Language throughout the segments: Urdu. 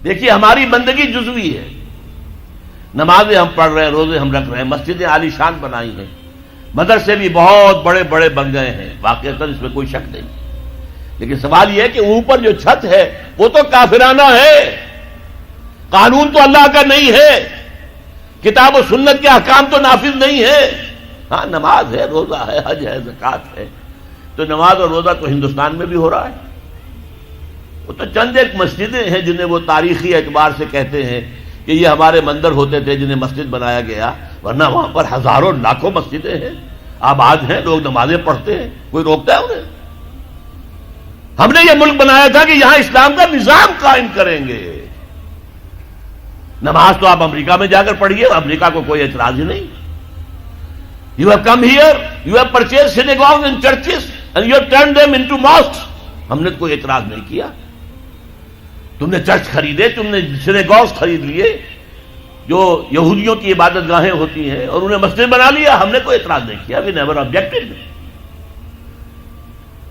دیکھیے ہماری بندگی جزوی ہے، نمازیں ہم پڑھ رہے ہیں، روزے ہم رکھ رہے ہیں، مسجدیں عالی شان بنائی ہیں، مدرسے بھی بہت بڑے بڑے بن گئے ہیں، واقعتاً اس میں کوئی شک نہیں، لیکن سوال یہ ہے کہ اوپر جو چھت ہے وہ تو کافرانہ ہے، قانون تو اللہ کا نہیں ہے، کتاب و سنت کے احکام تو نافذ نہیں ہے۔ ہاں نماز ہے، روزہ ہے، حج ہے، زکوٰۃ ہے، تو نماز اور روزہ تو ہندوستان میں بھی ہو رہا ہے، وہ تو چند ایک مسجدیں ہیں جنہیں وہ تاریخی اعتبار سے کہتے ہیں کہ یہ ہمارے مندر ہوتے تھے جنہیں مسجد بنایا گیا، ورنہ وہاں پر ہزاروں لاکھوں مسجدیں ہیں، آباد ہیں، لوگ نمازیں پڑھتے ہیں، کوئی روکتا ہے انہیں؟ ہم نے یہ ملک بنایا تھا کہ یہاں اسلام کا نظام قائم کریں گے۔ نماز تو آپ امریکہ میں جا کر پڑھیے، امریکہ کو کوئی اعتراض ہی نہیں۔ You have come here, you have purchased synagogues and churches and you have turned them into mosques. ہم نے کوئی اعتراض نہیں کیا، تم نے چرچ خریدے، تم نے سینیگوگز خرید لیے جو یہودیوں کی عبادت گاہیں ہوتی ہیں اور انہیں مسجد بنا لیا، ہم نے کوئی اعتراض نہیں کیا، we never objected۔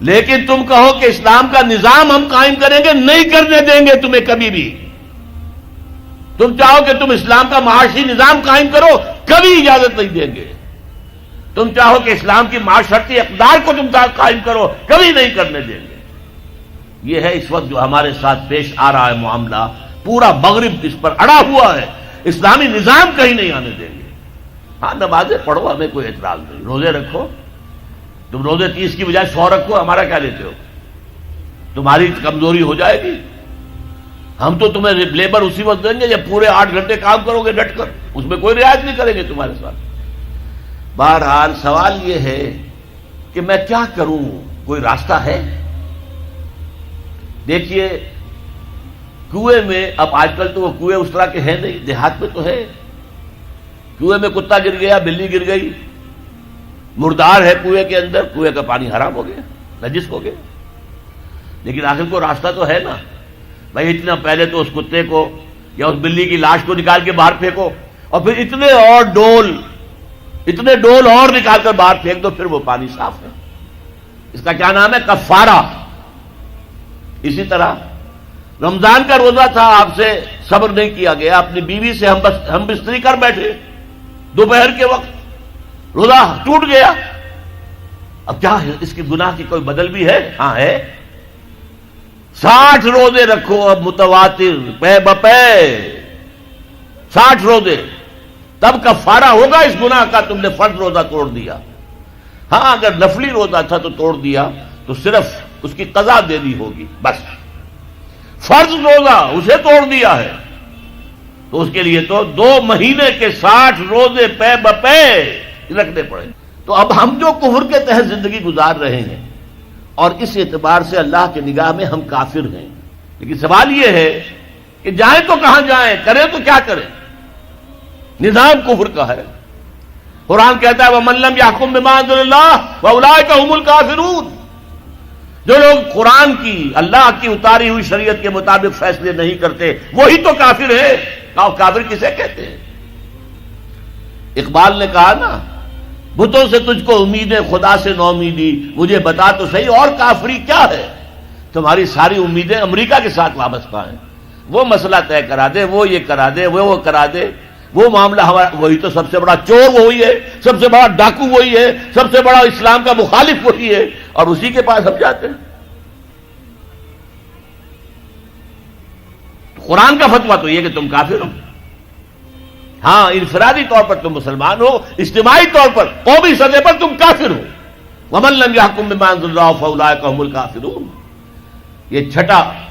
لیکن تم کہو کہ اسلام کا نظام ہم قائم کریں گے، نہیں کرنے دیں گے تمہیں کبھی بھی۔ تم چاہو کہ تم اسلام کا معاشی نظام قائم کرو، کبھی اجازت نہیں دیں گے۔ تم چاہو کہ اسلام کی معاشرتی اقدار کو تم قائم کرو، کبھی نہیں کرنے دیں گے۔ یہ ہے اس وقت جو ہمارے ساتھ پیش آ رہا ہے معاملہ، پورا مغرب اس پر اڑا ہوا ہے، اسلامی نظام کہیں نہیں آنے دیں گے۔ ہاں نمازیں پڑھو، ہمیں کوئی اعتراض نہیں، روزے رکھو، تم روزے 30 کی بجائے 100 رکھو، ہمارا کیا لیتے ہو؟ تمہاری کمزوری ہو جائے گی، ہم تو تمہیں لیبر اسی وقت دیں گے جب پورے 8 گھنٹے کام کرو گے ڈٹ کر، اس میں کوئی رعایت نہیں کریں گے تمہارے ساتھ۔ بہرحال سوال یہ ہے کہ میں کیا کروں، کوئی راستہ ہے؟ دیکھیے کنویں میں، اب آج کل تو وہ کنویں اس طرح کے ہیں نہیں، دیہات میں تو ہے، کنویں میں کتا گر گیا، بلی گر گئی، مردار ہے کنویں کے اندر، کنویں کا پانی حرام ہو گیا، نجس ہو گیا، لیکن آخر کو راستہ تو ہے نا بھائی، اتنا پہلے تو اس کتے کو یا اس بلی کی لاش کو نکال کے باہر پھینکو، اور پھر اتنے ڈول اور نکال کر باہر پھینک دو، پھر وہ پانی صاف ہے۔ اس کا کیا نام ہے؟ کفارہ۔ اسی طرح رمضان کا روزہ تھا، آپ سے صبر نہیں کیا گیا، اپنی بیوی سے ہم بستری کر بیٹھے دوپہر کے وقت، روزہ ٹوٹ گیا، اب کیا ہے؟ اس کی گناہ کی کوئی بدل بھی ہے؟ ہاں ہے، 60 روزے رکھو اب متواتر پے بپے، 60 روزے، تب کفارہ ہوگا اس گناہ کا، تم نے فرض روزہ توڑ دیا۔ ہاں اگر نفلی روزہ تھا تو توڑ دیا تو صرف اس کی قضا دینی ہوگی بس، فرض روزہ اسے توڑ دیا ہے تو اس کے لیے تو 2 مہینے کے 60 روزے پے بپے رکھنے پڑے۔ تو اب ہم جو کفر کے تحت زندگی گزار رہے ہیں اور اس اعتبار سے اللہ کی نگاہ میں ہم کافر ہیں، لیکن سوال یہ ہے کہ جائیں تو کہاں جائیں، کریں تو کیا کریں؟ نظام کفر کا ہے، قرآن کہتا ہے وَمَن لَّمْ يَحْكُم بِمَا أَنزَلَ اللَّهُ فَأُولَٰئِكَ هُمُ الْكَافِرُونَ۔ جو لوگ قرآن کی، اللہ کی اتاری ہوئی شریعت کے مطابق فیصلے نہیں کرتے وہی تو کافر ہے۔ کافر کسے کہتے ہیں؟ اقبال نے کہا نا، بتوں سے تجھ کو امید ہے، خدا سے نو امیدی، مجھے بتا تو صحیح اور کافری کیا ہے؟ تمہاری ساری امیدیں امریکہ کے ساتھ وابستہ ہیں، وہ مسئلہ طے کرا دے، وہ یہ کرا دے، وہ کرا دے، وہ معاملہ ہمارا، وہی تو سب سے بڑا چور وہی ہے، سب سے بڑا ڈاکو وہی ہے، سب سے بڑا اسلام کا مخالف وہی ہے، اور اسی کے پاس ہم جاتے ہیں۔ قرآن کا فتویٰ تو یہ کہ تم کافر ہو۔ ہاں انفرادی طور پر تم مسلمان ہو، اجتماعی طور پر قومی سطح پر تم کافر ہو۔ وَمَن لَّمْ يَحْكُم بِمَا أَنزَلَ اللَّهُ فَأُولَٰئِكَ هُمُ الْكَافِرُونَ۔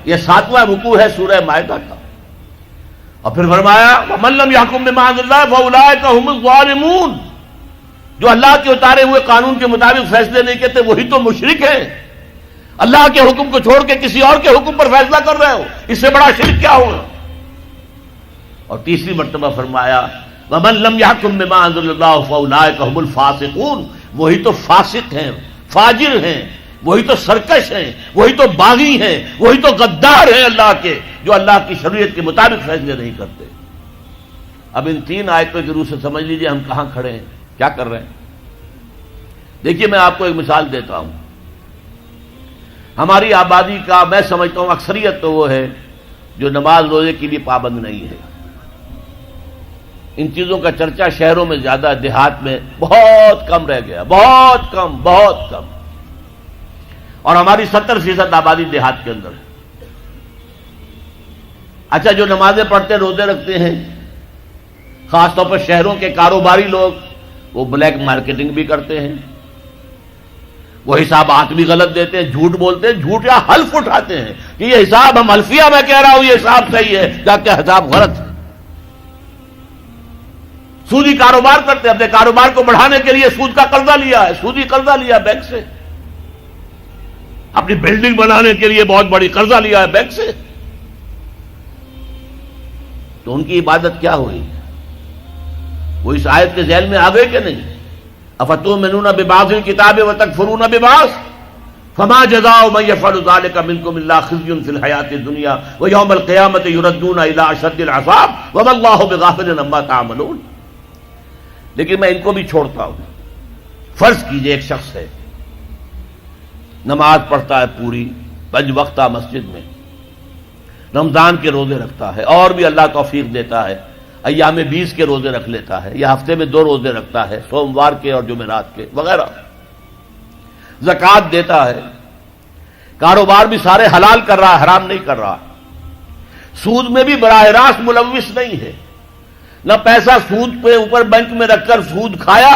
یہ 7واں رکوع ہے سورہ مائدہ کا، اور پھر فرمایا وَمَن لَّمْ يَحْكُم بِمَا أَنزَلَ اللَّهُ فَأُولَٰئِكَ هُمُ الظَّالِمُونَ۔ جو اللہ کے اتارے ہوئے قانون کے مطابق فیصلے نہیں کرتے وہی تو مشرک ہیں، اللہ کے حکم کو چھوڑ کے کسی اور کے حکم پر فیصلہ کر رہے ہو، اس سے بڑا شرک کیا ہوگا؟ اور تیسری مرتبہ فرمایا وَمَن لَّمْ يَحْكُم بِمَا أَنزَلَ اللَّهُ فَأُولَٰئِكَ هُمُ الْفَاسِقُونَ۔ وہی تو فاسق ہیں، فاجر ہیں، وہی تو سرکش ہیں، وہی تو باغی ہیں، وہی تو غدار ہیں اللہ کے، جو اللہ کی شریعت کے مطابق فیصلے نہیں کرتے۔ اب ان 3 آیتوں کی روح سے سمجھ لیجئے ہم کہاں کھڑے ہیں، کیا کر رہے ہیں۔ دیکھیے میں آپ کو ایک مثال دیتا ہوں، ہماری آبادی کا میں سمجھتا ہوں اکثریت تو وہ ہے جو نماز روزے کی بھی پابند نہیں ہے۔ ان چیزوں کا چرچا شہروں میں زیادہ، دیہات میں بہت کم رہ گیا، بہت کم، بہت کم۔ اور ہماری 70% آبادی دیہات کے اندر ہے۔ اچھا، جو نمازیں پڑھتے روزے رکھتے ہیں، خاص طور پر شہروں کے کاروباری لوگ، وہ بلیک مارکیٹنگ بھی کرتے ہیں، وہ حسابات بھی غلط دیتے ہیں، جھوٹ بولتے ہیں، جھوٹ یا حلف اٹھاتے ہیں کہ یہ حساب ہم حلفیہ میں کہہ رہا ہوں یہ حساب صحیح ہے، جبکہ حساب غلط ہے۔ سودی کاروبار کرتے ہیں، اپنے کاروبار کو بڑھانے کے لیے سود کا قرضہ لیا ہے، سودی قرضہ لیا بینک سے، اپنی بلڈنگ بنانے کے لیے بہت بڑی قرضہ لیا ہے بینک سے، تو ان کی عبادت کیا ہوئی؟ وہ اس آیت کے ذیل میں آ گئے کہ نہیں؟ افتؤمنون ببعض الکتاب وتکفرون ببعض فما جزاء من يفعل ذلك منكم الا خزي في الحياة الدنيا ويوم القيامة يردون الى اشد العذاب وما الله بغافل عما تعملون۔ لیکن میں ان کو بھی چھوڑتا ہوں۔ فرض کیجئے ایک شخص ہے، نماز پڑھتا ہے پوری 5 وقتہ مسجد میں، رمضان کے روزے رکھتا ہے، اور بھی اللہ توفیق دیتا ہے، ایام 20 کے روزے رکھ لیتا ہے، یا ہفتے میں 2 روزے رکھتا ہے، سوموار کے اور جمعرات کے وغیرہ، زکوٰۃ دیتا ہے، کاروبار بھی سارے حلال کر رہا ہے، حرام نہیں کر رہا، سود میں بھی براہ راست ملوث نہیں ہے، نہ پیسہ سود پہ اوپر بینک میں رکھ کر سود کھایا،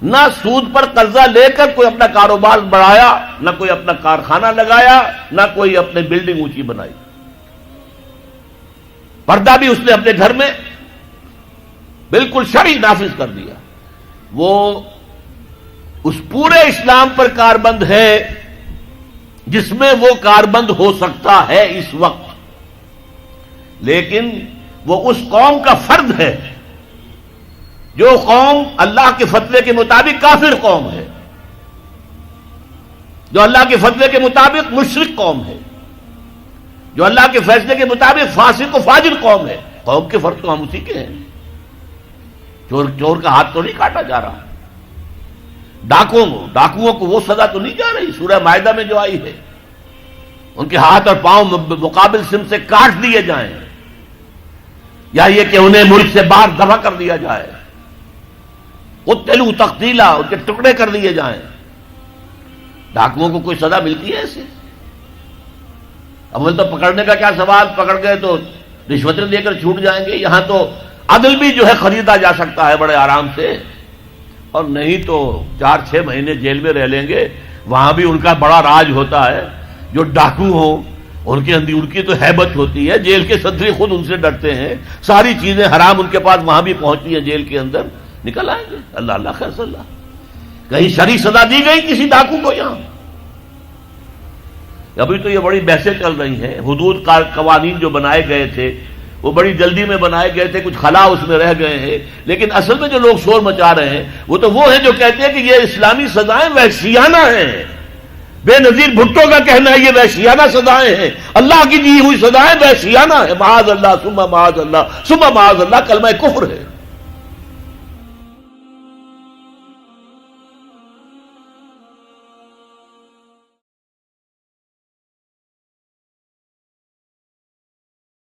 نہ سود پر قرضہ لے کر کوئی اپنا کاروبار بڑھایا، نہ کوئی اپنا کارخانہ لگایا، نہ کوئی اپنے بلڈنگ اونچی بنائی۔ پردہ بھی اس نے اپنے گھر میں بالکل شرعی نافذ کر دیا۔ وہ اس پورے اسلام پر کاربند ہے جس میں وہ کاربند ہو سکتا ہے اس وقت، لیکن وہ اس قوم کا فرد ہے جو قوم اللہ کے فتوے کے مطابق کافر قوم ہے، جو اللہ کے فتوے کے مطابق مشرک قوم ہے، جو اللہ کے فیصلے کے مطابق فاسق و فاجر قوم ہے۔ قوم کے فرد تو ہم اسی کے ہیں۔ چور کا ہاتھ تو نہیں کاٹا جا رہا، ڈاکوؤں کو وہ سزا تو نہیں جا رہی سورہ مائدہ میں جو آئی ہے، ان کے ہاتھ اور پاؤں مقابل سم سے کاٹ دیے جائیں، یا یہ کہ انہیں ملک سے باہر دفع کر دیا جائے، قتلوا تقتیلا، ان کے ٹکڑے کر دیے جائیں۔ ڈاکوؤں کو کوئی سزا ملتی ہے ایسے؟ اول تو پکڑنے کا کیا سوال، پکڑ گئے تو رشوتیں دے کر چھوٹ جائیں گے، یہاں تو عدل بھی جو ہے خریدا جا سکتا ہے بڑے آرام سے، اور نہیں تو 4-6 مہینے جیل میں رہ لیں گے۔ وہاں بھی ان کا بڑا راج ہوتا ہے، جو ڈاکو ہوں ان کی تو ہیبت ہوتی ہے، جیل کے صدری خود ان سے ڈرتے ہیں، ساری چیزیں حرام ان کے پاس وہاں بھی پہنچتی ہیں، جیل کے اندر نکل آئیں گے۔ اللہ اللہ خیر صلی اللہ، کہیں شرعی سزا دی گئی کسی ڈاکو کو؟ یہاں ابھی تو یہ بڑی بحثیں چل رہی ہیں، حدود کا قوانین جو بنائے گئے تھے وہ بڑی جلدی میں بنائے گئے تھے، کچھ خلا اس میں رہ گئے ہیں، لیکن اصل میں جو لوگ شور مچا رہے ہیں وہ ہیں جو کہتے ہیں کہ یہ اسلامی سزائیں وحشیانہ ہیں۔ بے نظیر بھٹو کا کہنا ہے یہ وحشیانہ سزائیں ہیں، اللہ کی دی ہوئی سزائیں وحشیانہ ہیں، معاذ اللہ ثم معاذ اللہ ثم معاذ اللہ، کلمہ کفر ہے۔